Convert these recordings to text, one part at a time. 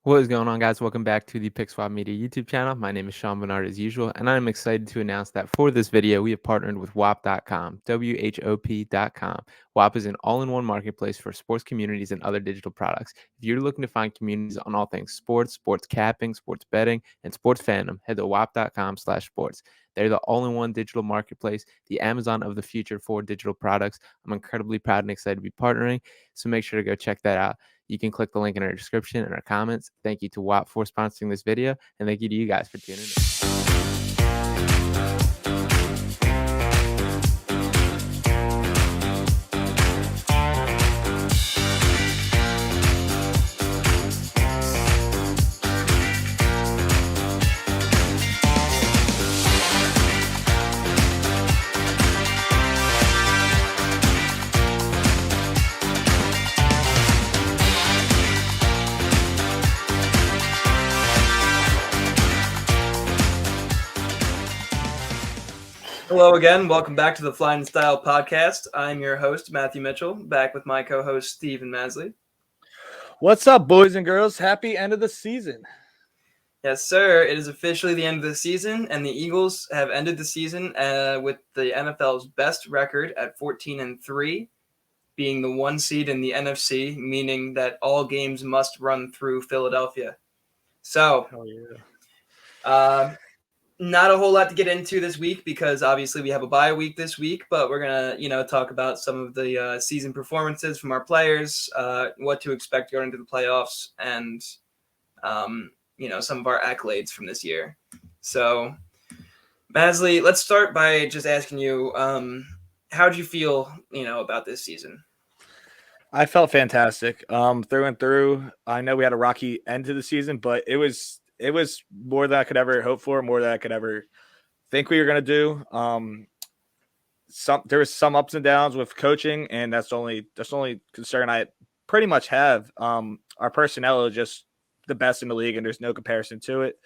What is going on, guys? Welcome back to the Pick Swap Media YouTube channel. My name is Sean Bernard as usual, and I'm excited to announce that for this video, we have partnered with WHOP.com, WHOP.com. WHOP is an all-in-one marketplace for sports communities and other digital products. If you're looking to find communities on all things sports, sports capping, sports betting, and sports fandom, head to WHOP.com/sports. They're the all-in-one digital marketplace, the Amazon of the future for digital products. I'm incredibly proud and excited to be partnering, so make sure to go check that out. You can click the link in our description and our comments. Thank you to WAP for sponsoring this video, and thank you to you guys for tuning in. Hello again. Welcome back to the Flyin Style podcast. I'm your host, Matthew Mitchell, back with my co-host, Steven Maslij. What's up, boys and girls? Happy end of the season. Yes, sir. It is officially the end of the season, and the Eagles have ended the season with the NFL's best record at 14-3, being the 1 seed in the NFC, meaning that all games must run through Philadelphia. So, Hell yeah. Not a whole lot to get into this week because obviously we have a bye week this week, but we're gonna, talk about some of the season performances from our players, what to expect going into the playoffs, and some of our accolades from this year. So, Maslij, let's start by just asking you, how did you feel, about this season? I felt fantastic. Through and through. I know we had a rocky end to the season, but it was more than I could ever hope for, more than I could ever think we were going to do. There was some ups and downs with coaching, and that's the only concern I pretty much have. Our personnel is just the best in the league, and there's no comparison to it.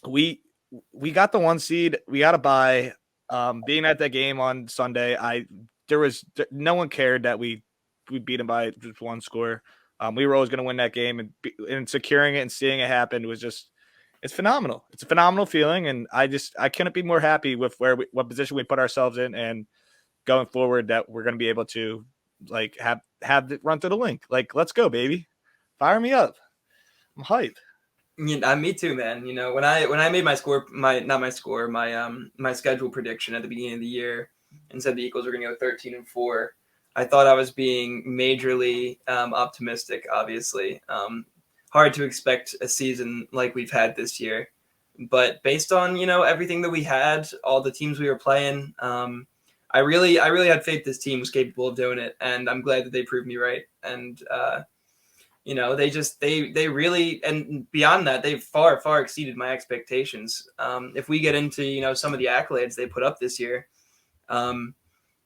We got the 1 seed. We got a bye. Being at that game on Sunday, no one cared that we beat them by just 1 score. We were always going to win that game, and securing it and seeing it happen was it's phenomenal. It's a phenomenal feeling, and I couldn't be more happy with what position we put ourselves in, and going forward that we're going to be able to have it run through the link. Let's go, baby! Fire me up. I'm hyped. Me too, man. When I made my schedule prediction at the beginning of the year and said the Eagles were going to go 13-4. I thought I was being majorly optimistic, obviously. Hard to expect a season like we've had this year. But based on, everything that we had, all the teams we were playing, I really had faith this team was capable of doing it. And I'm glad that they proved me right. And, they really, and beyond that, they far, far exceeded my expectations. If we get into, some of the accolades they put up this year,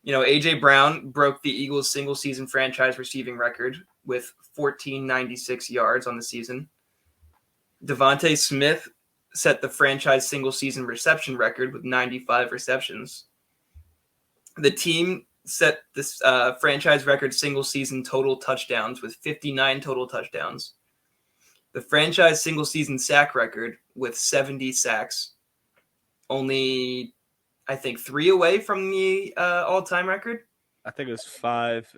A.J. Brown broke the Eagles' single-season franchise receiving record with 1,496 yards on the season. Devontae Smith set the franchise single-season reception record with 95 receptions. The team set this franchise record single-season total touchdowns with 59 total touchdowns. The franchise single-season sack record with 70 sacks. Only, I think, 3 away from the all-time record. I think it was 5.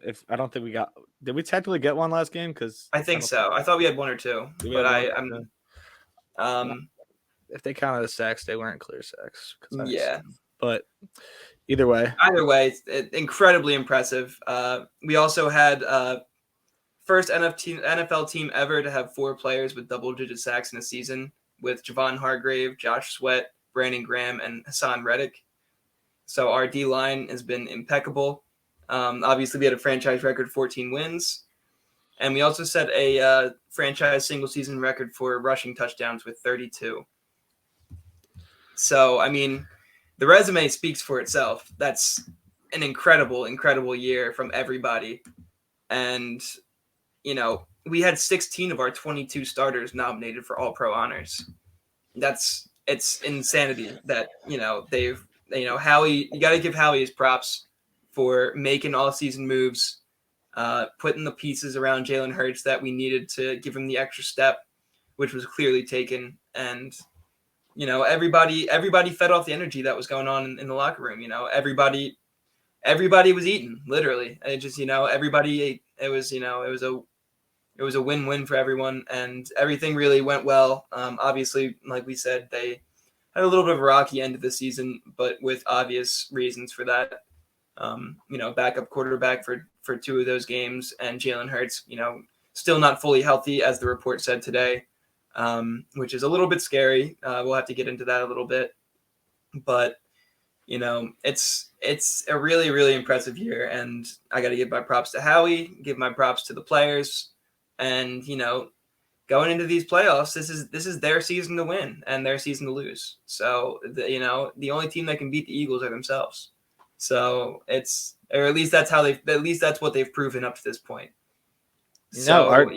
Did we technically get one last game? Because I think so. I thought we had 1 or 2, but if they counted the sacks, they weren't clear sacks. Yeah, but either way, incredibly impressive. We also had first NFL team ever to have 4 players with double-digit sacks in a season, with Javon Hargrave, Josh Sweat, Brandon Graham, and Hassan Reddick. So our D-line has been impeccable. Obviously, we had a franchise record 14 wins. And we also set a franchise single-season record for rushing touchdowns with 32. So, I mean, the resume speaks for itself. That's an incredible, incredible year from everybody. And, we had 16 of our 22 starters nominated for All-Pro honors. It's insanity that, Howie, you got to give Howie his props for making all-season moves, putting the pieces around Jalen Hurts that we needed to give him the extra step, which was clearly taken. And, everybody fed off the energy that was going on in the locker room. Everybody was eating, literally. It just, everybody ate. It was a win-win for everyone, and everything really went well. Obviously, like we said, they had a little bit of a rocky end of the season, but with obvious reasons for that. Backup quarterback for 2 of those games, and Jalen Hurts, still not fully healthy, as the report said today, which is a little bit scary. We'll have to get into that a little bit, but it's a really, really impressive year, and I got to give my props to Howie, give my props to the players, and going into these playoffs, this is their season to win and their season to lose. So the only team that can beat the Eagles are themselves. So or at least that's what they've proven up to this point. So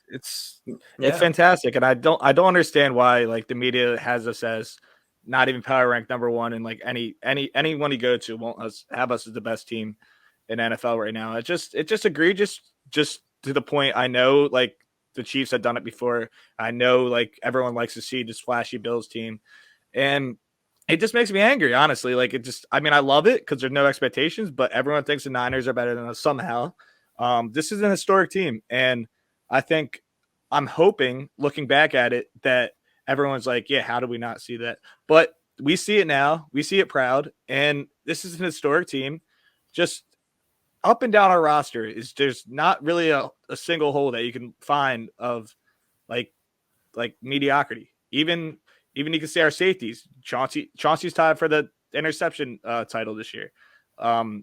it's fantastic, and I don't understand why like the media has us as not even power ranked number 1, and like anyone you go to won't have us as the best team in NFL right now. It's just egregious, just to the point. I know like the Chiefs had done it before. I know like everyone likes to see this flashy Bills team, and it just makes me angry, honestly. Like I love it because there's no expectations, but everyone thinks the Niners are better than us somehow. This is an historic team, and I'm hoping, looking back at it, that everyone's like, yeah, how do we not see that? But we see it now. We see it proud, and this is an historic team. Just up and down our roster there's not really a single hole that you can find of like mediocrity. Even you can say our safeties. Chauncey's tied for the interception title this year. I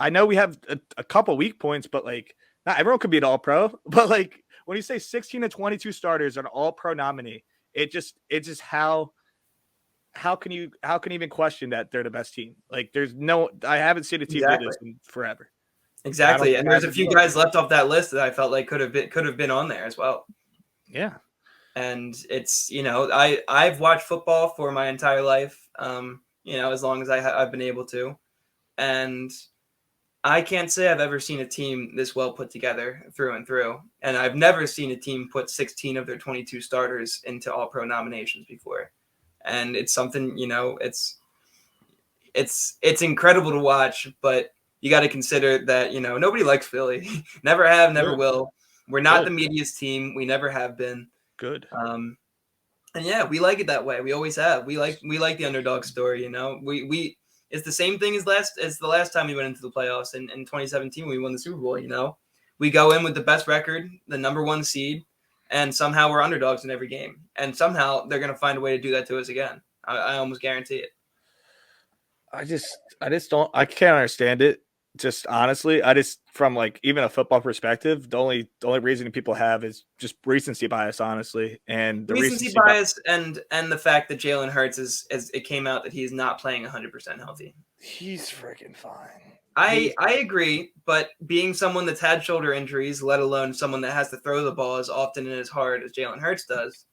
know we have a couple weak points, but like not everyone could be an all-pro. But like when you say 16 to 22 starters are an all-pro nominee, it just how can you even question that they're the best team? Like I haven't seen a team do this in forever. Exactly. And there's a few guys left off that list that I felt like could have been on there as well. Yeah. And it's, I've watched football for my entire life, as long as I've been able to. And I can't say I've ever seen a team this well put together through and through. And I've never seen a team put 16 of their 22 starters into all-pro nominations before. And it's something, it's incredible to watch, but you got to consider that, nobody likes Philly. Never have, never will. We're not the media's team. We never have been. Good. And yeah, we like it that way. We always have. We like the underdog story. We it's the same thing as the last time we went into the playoffs in 2017 when we won the Super Bowl. We go in with the best record, the number 1 seed, and somehow we're underdogs in every game. And somehow they're going to find a way to do that to us again. I almost guarantee it. I can't understand it. Just honestly, from like even a football perspective, the only reason people have is just recency bias, honestly, and the recency bias and the fact that Jalen Hurts it came out that he's not playing 100% healthy. He's freaking fine. I agree, but being someone that's had shoulder injuries, let alone someone that has to throw the ball as often and as hard as Jalen Hurts does,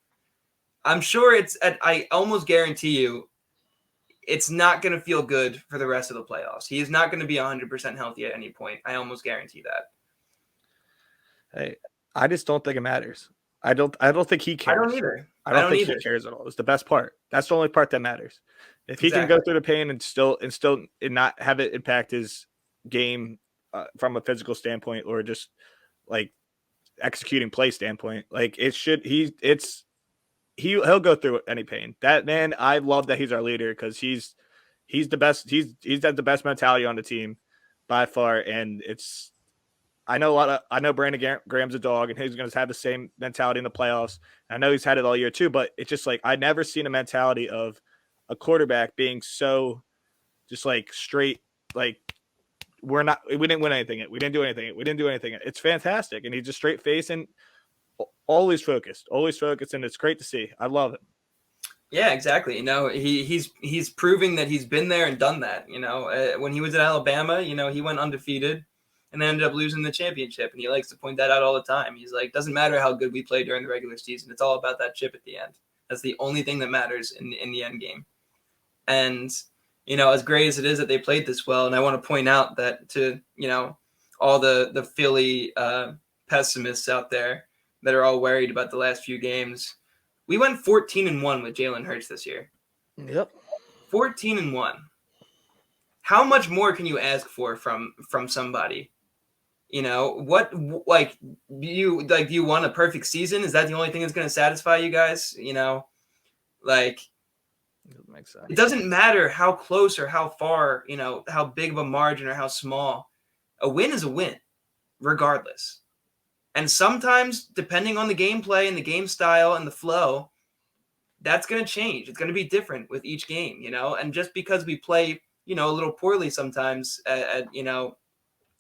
I'm sure I almost guarantee you, it's not going to feel good for the rest of the playoffs. He is not going to be 100% healthy at any point. I almost guarantee that. Hey, I just don't think it matters. I don't think he cares. I don't either. I don't think he cares at all. It's the best part. That's the only part that matters. If he can go through the pain and still not have it impact his game from a physical standpoint or just like executing play standpoint, like he'll go through any pain. That man, I love that he's our leader because he's the best. He's got the best mentality on the team by far, and I know Brandon Graham's a dog, and he's going to have the same mentality in the playoffs. I know he's had it all year too, but it's just like I've never seen a mentality of a quarterback being so just like straight. Like we didn't win anything. We didn't do anything. We didn't do anything. It's fantastic, and he's just straight face and always focused, and it's great to see. I love it. Yeah, exactly. He's proving that he's been there and done that. When he was at Alabama, he went undefeated and ended up losing the championship. And he likes to point that out all the time. He's like, doesn't matter how good we play during the regular season. It's all about that chip at the end. That's the only thing that matters in the end game. And, as great as it is that they played this well, and I want to point out that to, all the Philly pessimists out there that are all worried about the last few games. We went 14-1 with Jalen Hurts this year. Yep. 14-1. How much more can you ask for from somebody? You know, what, like, do you want a perfect season? Is that the only thing that's going to satisfy you guys? You know, like, it doesn't matter how close or how far, you know, how big of a margin or how small. A win is a win, regardless. And sometimes, depending on the gameplay and the game style and the flow, that's going to change. It's going to be different with each game, you know? And just because we play, you know, a little poorly sometimes, you know,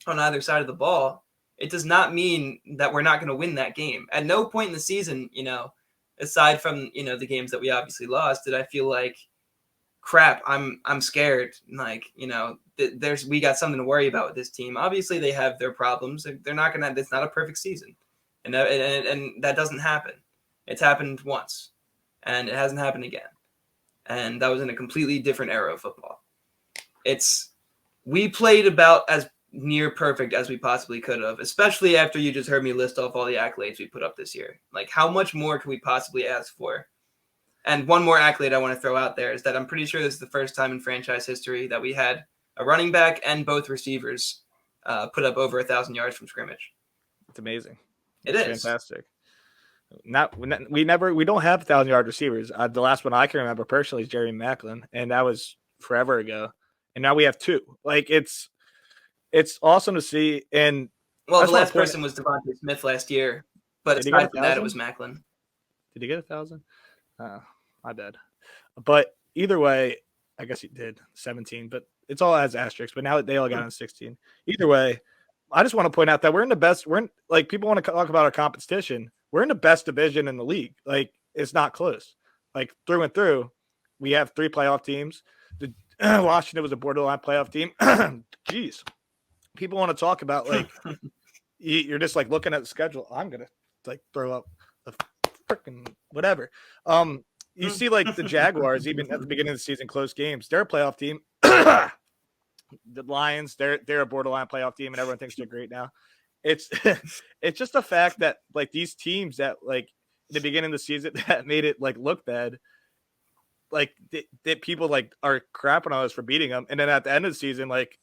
on either side of the ball, it does not mean that we're not going to win that game. At no point in the season, you know, aside from, you know, the games that we obviously lost, did I feel like, crap, I'm scared. Like, you know, we got something to worry about with this team. Obviously, they have their problems. They're not going to, it's not a perfect season. And that doesn't happen. It's happened once, and it hasn't happened again. And that was in a completely different era of football. We played about as near perfect as we possibly could have, especially after you just heard me list off all the accolades we put up this year. Like, how much more can we possibly ask for? And one more accolade I want to throw out there is that I'm pretty sure this is the first time in franchise history that we had a running back and both receivers put up over 1,000 yards from scrimmage. It's amazing. It's fantastic. We don't have 1,000-yard receivers. The last one I can remember personally is Jerry Maclin, and that was forever ago. And now we have two. Like, it's awesome to see. And well, the last person was Devontae Smith last year, but aside from that, it was Maclin. Did he get 1,000? My bad. But either way, I guess he did 17, but it's all as asterisks. But now they all got on 16. Either way, I just want to point out that we're in the best. Like, people want to talk about our competition. We're in the best division in the league. Like, it's not close. Like, through and through, we have 3 playoff teams. Washington was a borderline playoff team. Jeez. People want to talk about, like, you're just like looking at the schedule. I'm going to like throw up the freaking whatever. You see, like, the Jaguars, even at the beginning of the season, close games. They're a playoff team. The Lions, they're a borderline playoff team, and everyone thinks they're great now. It's just the fact that, like, these teams that, like, in the beginning of the season that made it, like, look bad, like, that people, like, are crapping on us for beating them, and then at the end of the season, like,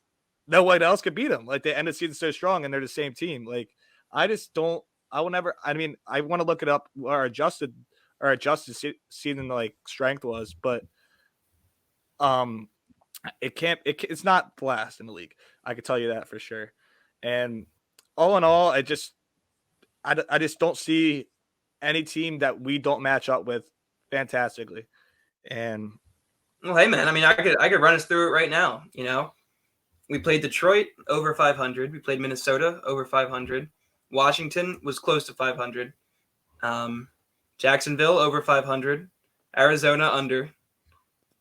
no one else could beat them. Like, the end of the season so strong, and they're the same team. Like, I just don't. I will never. I mean, I want to look it up. Our adjusted season, like, strength was, but it's not last in the league. I can tell you that for sure. And all in all, I just don't see any team that we don't match up with fantastically. And well, hey man, I mean, I could run us through it right now. You know, we played Detroit over 500. We played Minnesota over 500. Washington was close to 500. Jacksonville over 500. Arizona under.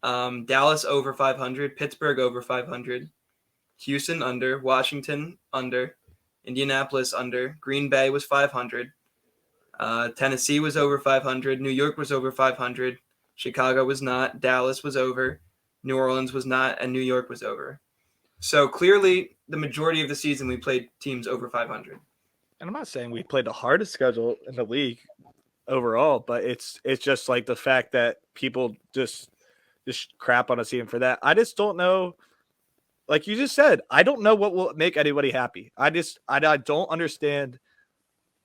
Dallas over 500. Pittsburgh over 500. Houston under. Washington under. Indianapolis under. Green Bay was 500. Tennessee was over 500. New York was over 500. Chicago was not. Dallas was over. New Orleans was not. And New York was over. So clearly, the majority of the season, we played teams over 500. And I'm not saying we played the hardest schedule in the league overall, but it's just like the fact that people just crap on us even for that. I just don't know. Like you just said, I don't know what will make anybody happy. I don't understand,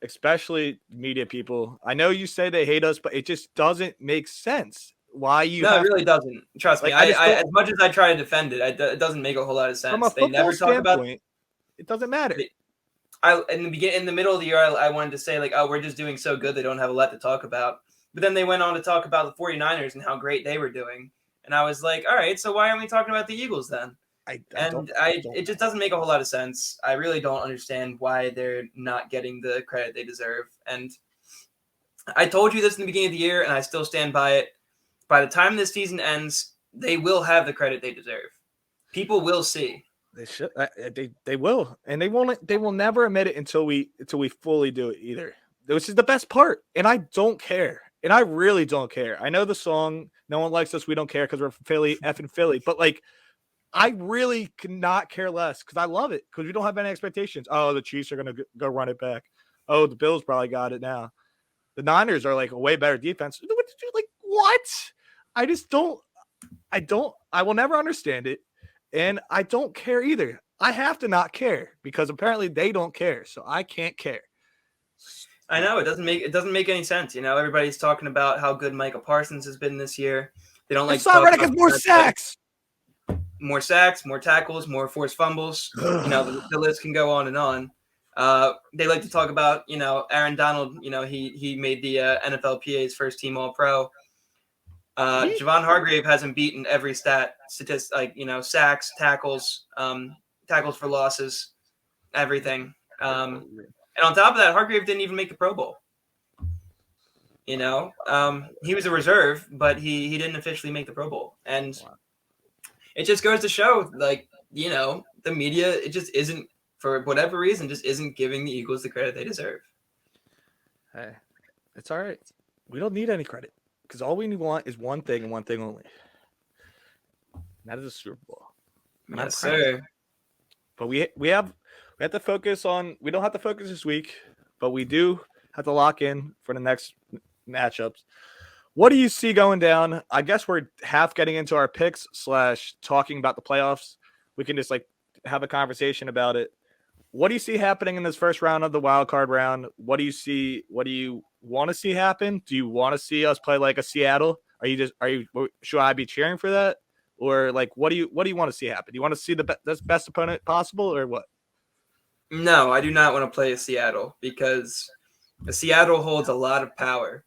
especially media people. I know you say they hate us, but it just doesn't make sense. Why you? No, it really doesn't. Trust me. I as much as I try to defend it, it doesn't make a whole lot of sense. From a football standpoint, it doesn't matter. In the middle of the year, I wanted to say, like, oh, we're just doing so good, they don't have a lot to talk about. But then they went on to talk about the 49ers and how great they were doing. And I was like, all right, so why aren't we talking about the Eagles then? It just doesn't make a whole lot of sense. I really don't understand why they're not getting the credit they deserve. And I told you this in the beginning of the year, and I still stand by it. By the time this season ends, they will have the credit they deserve. People will see. They should. They will, and they won't. They will never admit it until we fully do it either. Which is the best part, and I don't care, and I really don't care. I know the song "No One Likes Us, We Don't Care" because we're Philly, effing Philly, but like I really cannot care less because I love it because we don't have any expectations. Oh, the Chiefs are going to go run it back. Oh, the Bills probably got it now. The Niners are like a way better defense. Like, what? I just don't. I will never understand it. And I don't care either. I have to not care because apparently they don't care. So I can't care. I know it doesn't make any sense. Everybody's talking about how good Micah Parsons has been this year. They don't like to talk about more sacks. More sacks, more tackles, more forced fumbles. The list can go on and on. They like to talk about, Aaron Donald. He made the NFLPA's first team All-Pro. Javon Hargrave hasn't beaten every statistic, like, sacks, tackles, tackles for losses, everything. And on top of that, Hargrave didn't even make the Pro Bowl. He was a reserve, but he didn't officially make the Pro Bowl. And it just goes to show, like, the media, it just isn't, for whatever reason, just isn't giving the Eagles the credit they deserve. Hey, it's all right. We don't need any credit because all we want is one thing and one thing only. And that is a Super Bowl. And yes, sir. But we have to focus on. We don't have to focus this week, but we do have to lock in for the next matchups. What do you see going down? I guess we're half getting into our picks / talking about the playoffs. We can just have a conversation about it. What do you see happening in this first round of the wild card round? What do you see? What do you want to see happen? Do you want to see us play like a Seattle? Should I be cheering for that? Or what do you want to see happen? Do you want to see the best opponent possible or what? No, I do not want to play a Seattle because Seattle holds a lot of power.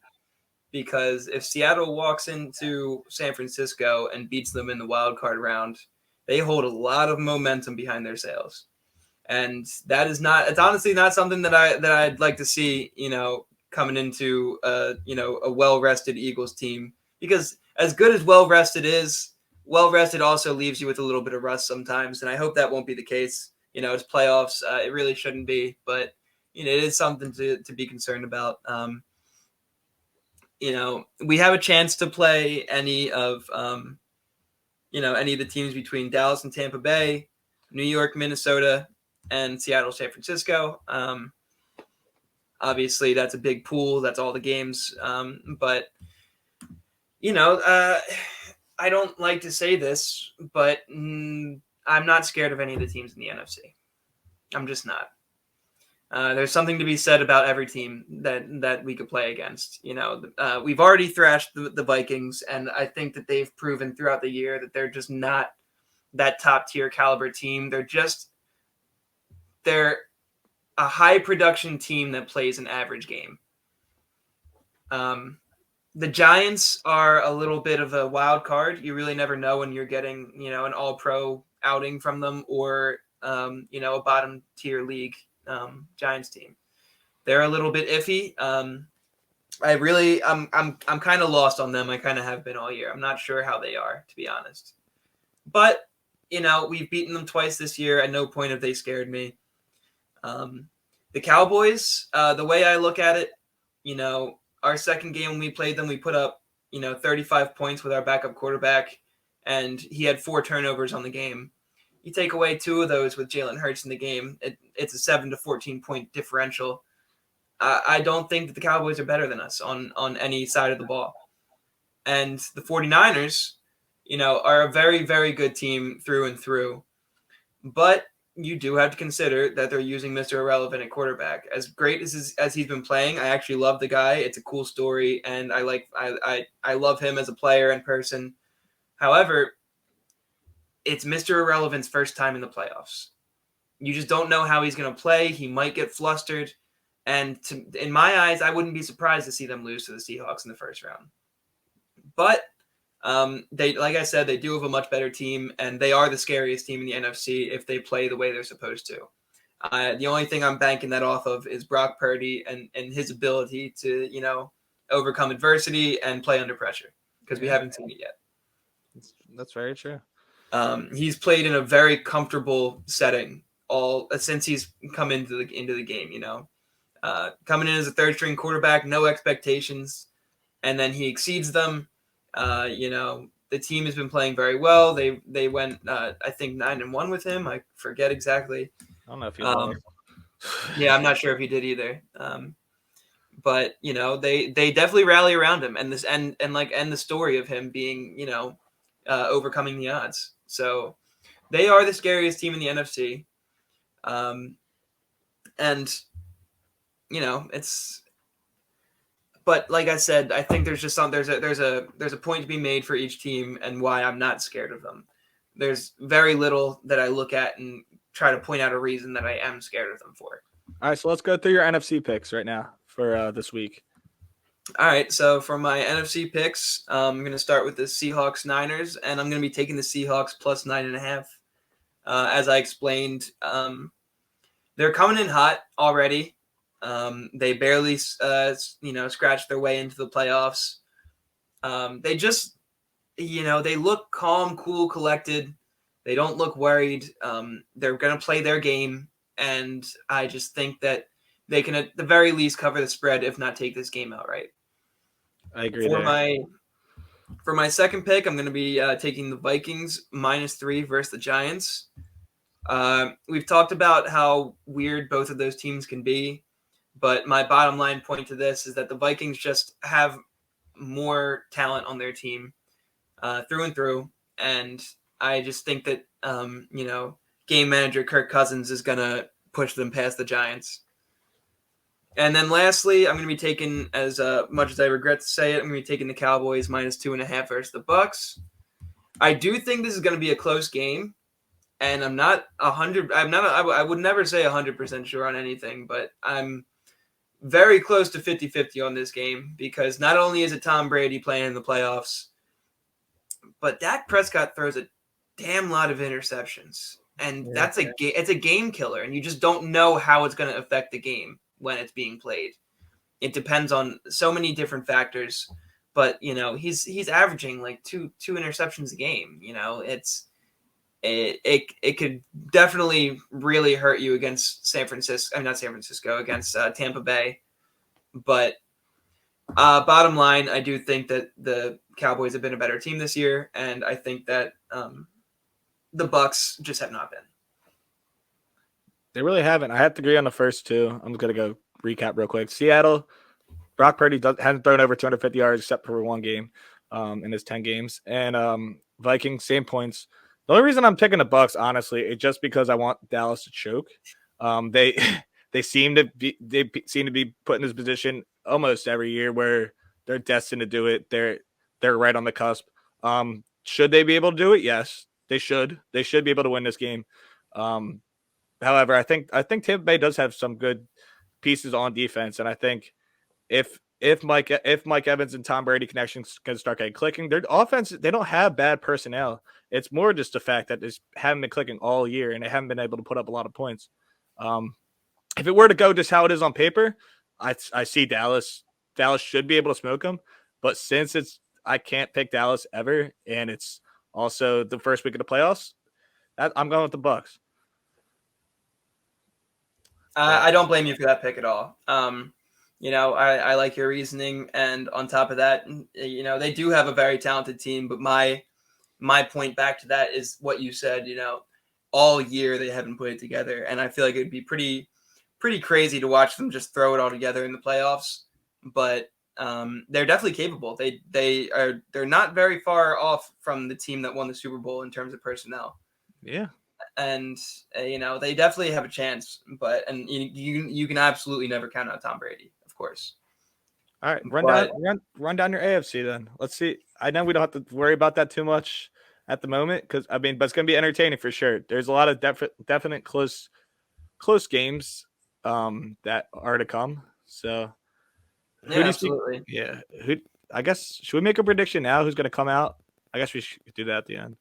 Because if Seattle walks into San Francisco and beats them in the wild card round, they hold a lot of momentum behind their sails. And it's honestly not something that I'd like to see, coming into a well-rested Eagles team, because as good as well-rested is, well-rested also leaves you with a little bit of rust sometimes. And I hope that won't be the case. It's playoffs. It really shouldn't be, but it is something to be concerned about. We have a chance to play any of the teams between Dallas and Tampa Bay, New York, Minnesota, and Seattle, San Francisco. Obviously, that's a big pool. That's all the games. But I don't like to say this, but I'm not scared of any of the teams in the NFC. I'm just not. There's something to be said about every team that we could play against. We've already thrashed the Vikings, and I think that they've proven throughout the year that they're just not that top tier caliber team. They're a high production team that plays an average game. The Giants are a little bit of a wild card. You really never know when you're getting, an all-pro outing from them or, a bottom tier league Giants team. They're a little bit iffy. I'm kind of lost on them. I kind of have been all year. I'm not sure how they are, to be honest. But, we've beaten them twice this year. At no point have they scared me. The Cowboys, the way I look at it, our second game when we played them, we put up, 35 points with our backup quarterback, and he had 4 turnovers on the game. You take away 2 of those with Jalen Hurts in the game, it's a 7 to 14 point differential. I don't think that the Cowboys are better than us on any side of the ball. And the 49ers, are a very, very good team through and through. But you do have to consider that they're using Mr. Irrelevant at quarterback. As great as he's been playing, I actually love the guy. It's a cool story, and I love him as a player and person. However, it's Mr. Irrelevant's first time in the playoffs. You just don't know how he's going to play. He might get flustered. And in my eyes, I wouldn't be surprised to see them lose to the Seahawks in the first round. But they, like I said, they do have a much better team, and they are the scariest team in the NFC if they play the way they're supposed to. The only thing I'm banking that off of is Brock Purdy and his ability to, overcome adversity and play under pressure, because we haven't seen it yet. That's very true. He's played in a very comfortable setting since he's come into the game, coming in as a third string quarterback, no expectations, and then he exceeds them. the team has been playing very well. They went, I think, 9-1 with him. I forget exactly. I don't know if he lost. Yeah, I'm not sure if he did either. But they definitely rally around him, and the story of him being overcoming the odds. So they are the scariest team in the NFC. And it's. But like I said, I think there's a point to be made for each team and why I'm not scared of them. There's very little that I look at and try to point out a reason that I am scared of them for. All right, so let's go through your NFC picks right now for this week. All right, so for my NFC picks, I'm going to start with the Seahawks-Niners, and I'm going to be taking the Seahawks plus 9.5. As I explained, they're coming in hot already. They barely, scratched their way into the playoffs. They just, they look calm, cool, collected. They don't look worried. They're going to play their game, and I just think that they can, at the very least, cover the spread, if not take this game outright. I agree. For my second pick, I'm going to be taking the Vikings -3 versus the Giants. We've talked about how weird both of those teams can be, but my bottom line point to this is that the Vikings just have more talent on their team through and through, and I just think that game manager Kirk Cousins is going to push them past the Giants. And then lastly, I'm going to be taking, as much as I regret to say it, I'm going to be taking the Cowboys -2.5 versus the Bucks. I do think this is going to be a close game, and I'm not 100. I would never say 100% sure on anything, but I'm very close to 50-50 on this game because not only is it Tom Brady playing in the playoffs, but Dak Prescott throws a damn lot of interceptions, and it's a game killer, and you just don't know how it's going to affect the game when it's being played. It depends on so many different factors, but he's averaging like two interceptions a game. It could definitely really hurt you against against Tampa Bay. But bottom line, I do think that the Cowboys have been a better team this year, and I think that the Bucks just have not been. They really haven't. I have to agree on the first two. I'm going to go recap real quick. Seattle, Brock Purdy hasn't thrown over 250 yards except for one game in his 10 games. And Vikings, same points. The only reason I'm taking the Bucks, honestly, is just because I want Dallas to choke. They seem to be put in this position almost every year where they're destined to do it. They're right on the cusp. Should they be able to do it? Yes, they should. They should be able to win this game. However, I think Tampa Bay does have some good pieces on defense, and I think if Mike Evans and Tom Brady connections can start getting clicking, their offense, they don't have bad personnel. It's more just the fact that they haven't been clicking all year and they haven't been able to put up a lot of points. If it were to go just how it is on paper, I see Dallas. Dallas should be able to smoke them, but since I can't pick Dallas ever, and it's also the first week of the playoffs, I'm going with the Bucks. I don't blame you for that pick at all. I like your reasoning, and on top of that, they do have a very talented team. But my point back to that is what you said. All year they haven't put it together, and I feel like it'd be pretty crazy to watch them just throw it all together in the playoffs. But they're definitely capable. They're not very far off from the team that won the Super Bowl in terms of personnel. Yeah. And they definitely have a chance, but you can absolutely never count out Tom Brady, of course. All right, run down your AFC then. Let's see. I know we don't have to worry about that too much at the moment but it's going to be entertaining for sure. There's a lot of definite close games that are to come. So absolutely. I guess should we make a prediction now? Who's going to come out? I guess we should do that at the end.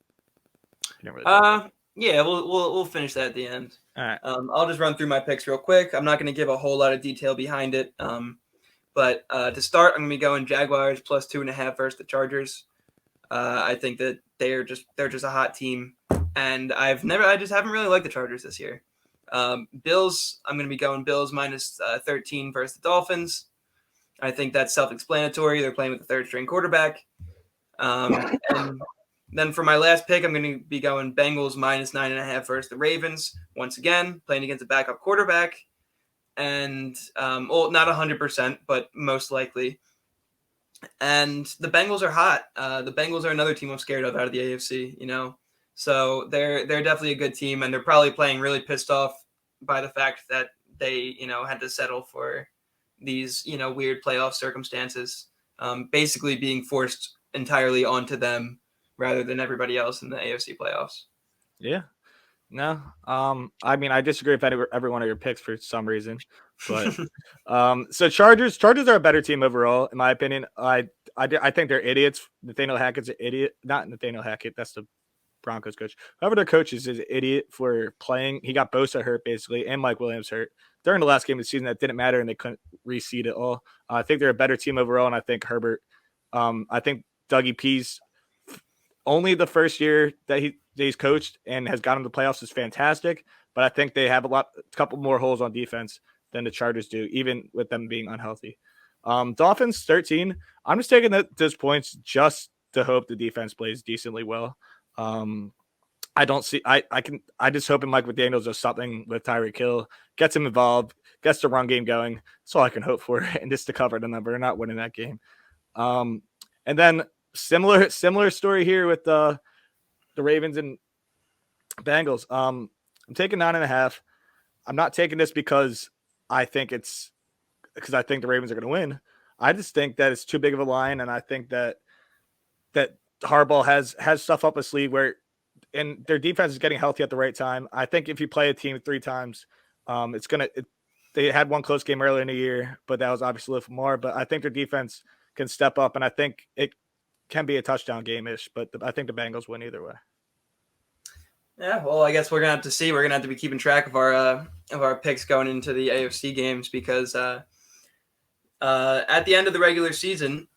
Yeah, we'll finish that at the end. All right. I'll just run through my picks real quick. I'm not going to give a whole lot of detail behind it. But to start, I'm going to be going Jaguars plus 2.5 versus the Chargers. I think that they're just a hot team, and I just haven't really liked the Chargers this year. Bills, I'm going to be going Bills -13 versus the Dolphins. I think that's self-explanatory. They're playing with the third string quarterback. And then for my last pick, I'm going to be going Bengals minus 9.5 versus the Ravens. Once again, playing against a backup quarterback. And, well, not 100%, but most likely. And the Bengals are hot. The Bengals are another team I'm scared of out of the AFC, you know. So they're definitely a good team, and they're probably playing really pissed off by the fact that they, you know, had to settle for these, you know, weird playoff circumstances, basically being forced entirely onto them rather than everybody else in the AFC playoffs. Yeah. No. I mean, I disagree with every one of your picks for some reason, but so Chargers are a better team overall, in my opinion. I think they're idiots. Nathaniel Hackett's an idiot. Not Nathaniel Hackett. That's the Broncos coach. Whoever their coach is an idiot for playing. He got Bosa hurt basically, and Mike Williams hurt during the last game of the season. That didn't matter, and they couldn't reseed it all. I think they're a better team overall, and I think Herbert. I think Dougie P's only the first year that he's coached and has gotten to the playoffs is fantastic, but I think they have a couple more holes on defense than the Chargers do, even with them being unhealthy. Dolphins 13. I'm just taking those points just to hope the defense plays decently well. I don't see. I just hoping Mike McDaniels does something with Tyreek Hill, gets him involved, gets the run game going. That's all I can hope for, and just to cover the number, not winning that game. And then similar story here with the Ravens and Bengals. I'm taking 9.5. I'm not taking this because I think the Ravens are going to win. I just think that it's too big of a line, and I think that Harbaugh has stuff up his sleeve and their defense is getting healthy at the right time. I think if you play a team 3 times, they had one close game earlier in the year, but that was obviously a little more. But I think their defense can step up, and I think it can be a touchdown game-ish, but I think the Bengals win either way. Yeah, well, I guess we're gonna have to see. We're gonna have to be keeping track of our picks going into the AFC games because at the end of the regular season,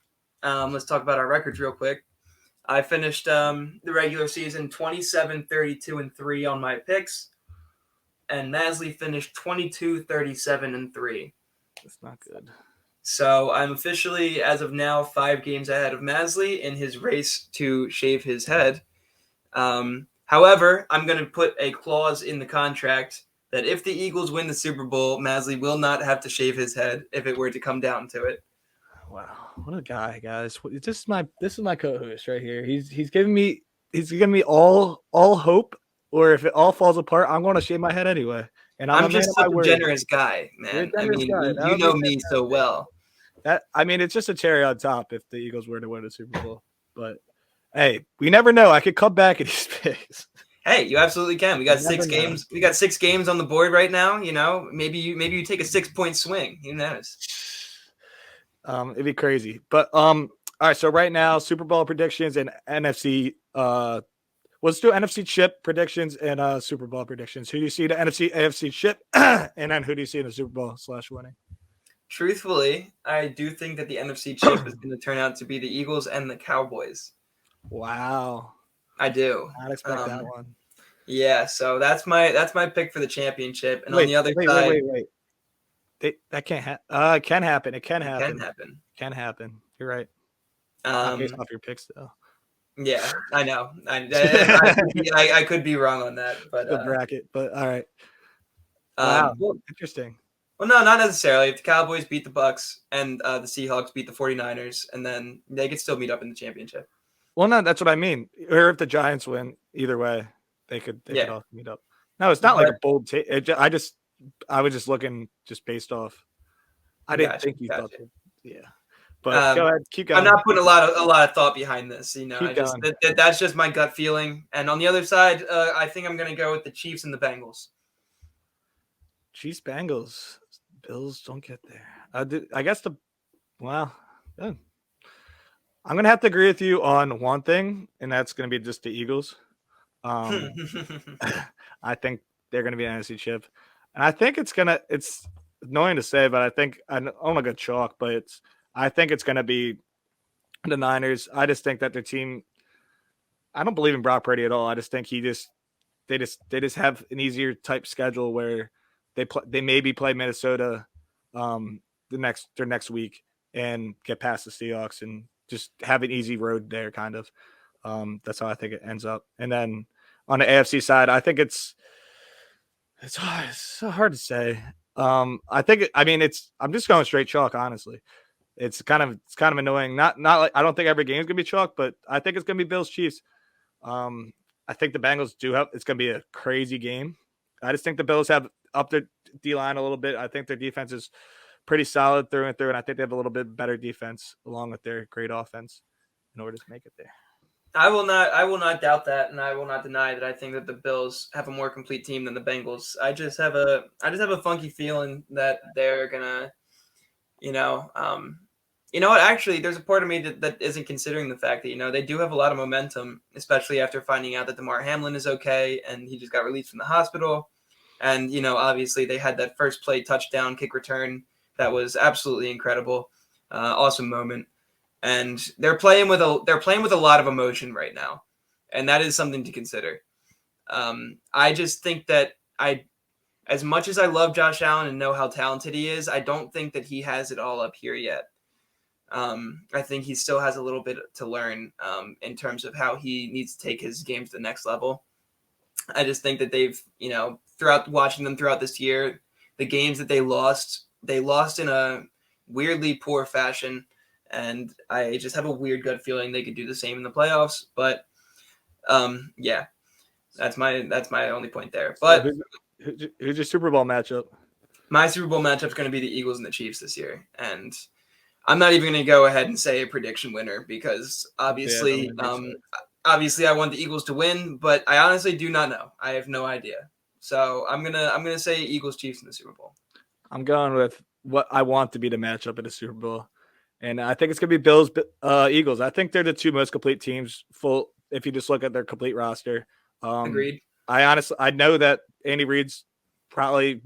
let's talk about our records real quick. I finished the regular season 27-32-3 on my picks, and Maslij finished 22-37-3. That's not good. So I'm officially, as of now, 5 games ahead of Maslij in his race to shave his head. However, I'm going to put a clause in the contract that if the Eagles win the Super Bowl, Maslij will not have to shave his head if it were to come down to it. Wow, what a guy, guys! This is my co-host right here. He's giving me all hope, or if it all falls apart, I'm going to shave my head anyway. And I'm just such a generous guy, man. I mean, you know me so well. It's just a cherry on top if the Eagles were to win the Super Bowl. But hey, we never know. I could come back at these picks. Hey, you absolutely can. We got 6 games. We got 6 games on the board right now. You know, maybe you take a 6-point swing. Who knows? It'd be crazy. But all right. So right now, Super Bowl predictions and NFC. Let's do NFC chip predictions and Super Bowl predictions. Who do you see the NFC AFC chip, and then who do you see in the Super Bowl /winning? Truthfully, I do think that the NFC chip is going to turn out to be the Eagles and the Cowboys. Wow, I do. Not expect that one. Yeah, so that's my pick for the championship. And on the other side, that can't happen. It can happen. It can happen. Can happen. You're right. Based off your picks, though. Yeah, I know. I could be wrong on that, but the bracket. But all right. Wow, interesting. Well, no, not necessarily. If the Cowboys beat the Bucks and the Seahawks beat the 49ers, and then they could still meet up in the championship. Well, no, that's what I mean. Or if the Giants win, either way, they could all meet up. No, it's not like a bold take. I was just looking just based off. I didn't think you thought that. Yeah. But go ahead, keep going. I'm not putting a lot of thought behind this. You know, that's just my gut feeling. And on the other side, I think I'm going to go with the Chiefs and the Bengals. Chiefs, Bengals, Bills don't get there. I guess I'm going to have to agree with you on one thing, and that's going to be just the Eagles. I think they're going to be an NFC chip, and I think it's annoying to say, but I think I don't want to go chalk, but I think it's going to be the Niners. I just think that their team. I don't believe in Brock Purdy at all. I just think they just have an easier type schedule where they maybe play Minnesota their next week and get past the Seahawks and just have an easy road there, kind of. That's how I think it ends up. And then on the AFC side, I think it's so hard to say. I'm just going straight chalk, honestly. It's kind of annoying. Not like I don't think every game is gonna be chalk, but I think it's gonna be Bills Chiefs. I think the Bengals it's gonna be a crazy game. I just think the Bills have up their D line a little bit. I think their defense is pretty solid through and through, and I think they have a little bit better defense along with their great offense in order to make it there. I will not doubt that, and I will not deny that I think that the Bills have a more complete team than the Bengals. I just have a funky feeling that they're gonna, you know what? Actually, there's a part of me that isn't considering the fact that they do have a lot of momentum, especially after finding out that DeMar Hamlin is okay and he just got released from the hospital, and obviously they had that first play touchdown kick return that was absolutely incredible, awesome moment. And they're playing with a lot of emotion right now, and that is something to consider. I just think that as much as I love Josh Allen and know how talented he is, I don't think that he has it all up here yet. I think he still has a little bit to learn in terms of how he needs to take his game to the next level. I just think that they've, throughout watching them throughout this year, the games that they lost in a weirdly poor fashion. And I just have a weird gut feeling they could do the same in the playoffs. But yeah, that's my only point there. But who's your Super Bowl matchup? My Super Bowl matchup is going to be the Eagles and the Chiefs this year. And I'm not even going to go ahead and say a prediction winner because obviously I want the Eagles to win, but I honestly do not know. I have no idea. So I'm gonna say Eagles Chiefs in the Super Bowl. I'm going with what I want to be the matchup in the Super Bowl. And I think it's going to be Bills, Eagles. I think they're the two most complete teams if you just look at their complete roster. Agreed. I know that Andy Reid's probably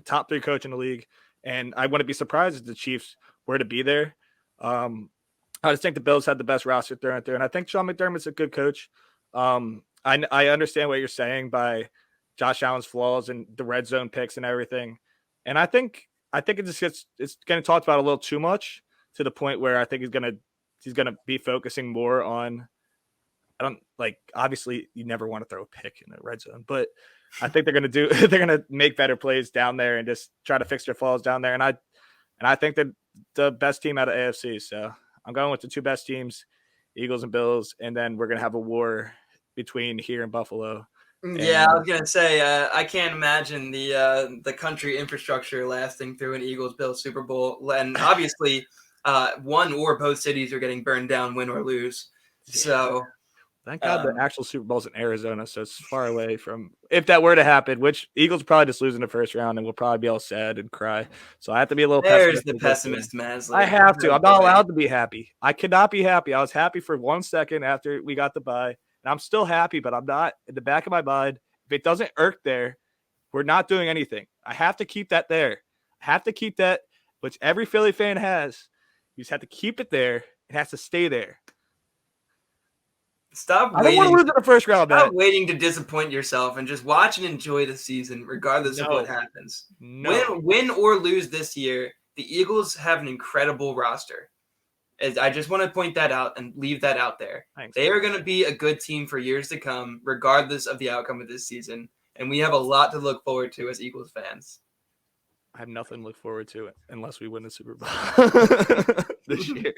top 3 coach in the league, and I wouldn't be surprised if the Chiefs were to be there. I just think the Bills had the best roster through and through, and I think Sean McDermott's a good coach. I understand what you're saying by Josh Allen's flaws and the red zone picks and everything, and I think it's getting talked about a little too much, to the point where I think he's gonna be focusing more on. Obviously you never want to throw a pick in the red zone, but I think they're gonna make better plays down there and just try to fix their flaws down there. And I think that the best team out of AFC. So I'm going with the two best teams, Eagles and Bills, and then we're gonna have a war between here and Buffalo. Yeah, I was gonna say I can't imagine the country infrastructure lasting through an Eagles-Bills Super Bowl, and obviously one or both cities are getting burned down, win or lose. So thank God the actual Super Bowl's in Arizona, so it's far away from. If that were to happen, which Eagles probably just lose in the first round, and we'll probably be all sad and cry. So I have to be a little. There's the pessimist, Maslij. I have to. I'm not allowed to be happy. I could not be happy. I was happy for 1 second after we got the bye, and I'm still happy, but I'm not. In the back of my mind, if it doesn't irk there, we're not doing anything. I have to keep that there. I have to keep that, which every Philly fan has. You just have to keep it there. It has to stay there. Stop I don't want to lose in the first round. Stop waiting to disappoint yourself and just watch and enjoy the season, regardless of what happens. Win or lose this year, the Eagles have an incredible roster. I just want to point that out and leave that out there. Thanks, they are going to be a good team for years to come, regardless of the outcome of this season. And we have a lot to look forward to as Eagles fans. I have nothing to look forward to unless we win the Super Bowl this year.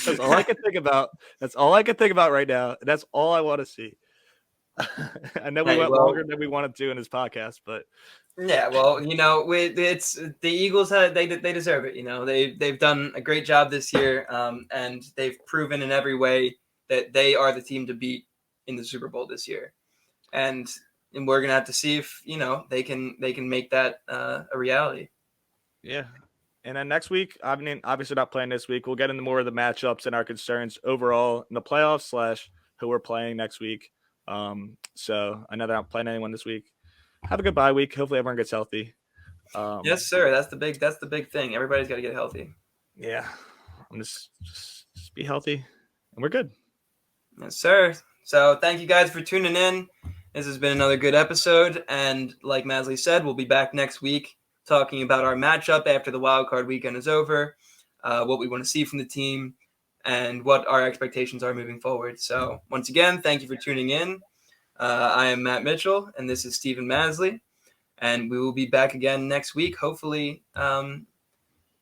That's all I can think about. That's all I can think about right now. That's all I want to see. I know we went longer than we wanted to in this podcast, but yeah, well, it's the Eagles. They deserve it. They've done a great job this year, and they've proven in every way that they are the team to beat in the Super Bowl this year. And we're gonna have to see if they can make that a reality. Yeah. And then next week, obviously not playing this week. We'll get into more of the matchups and our concerns overall in the playoffs / who we're playing next week. So I know they're not playing anyone this week. Have a good bye week. Hopefully everyone gets healthy. Yes, sir. That's the big thing. Everybody's got to get healthy. Yeah. I'm just be healthy, and we're good. Yes, sir. So thank you guys for tuning in. This has been another good episode, and like Maslij said, we'll be back next week talking about our matchup after the wild card weekend is over, what we want to see from the team, and what our expectations are moving forward. So once again, thank you for tuning in. I am Matt Mitchell, and this is Steven Maslij, and we will be back again next week, hopefully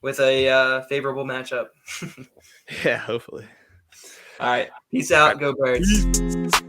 with a favorable matchup. Yeah, hopefully. All right. Peace out. Go Birds. Peace.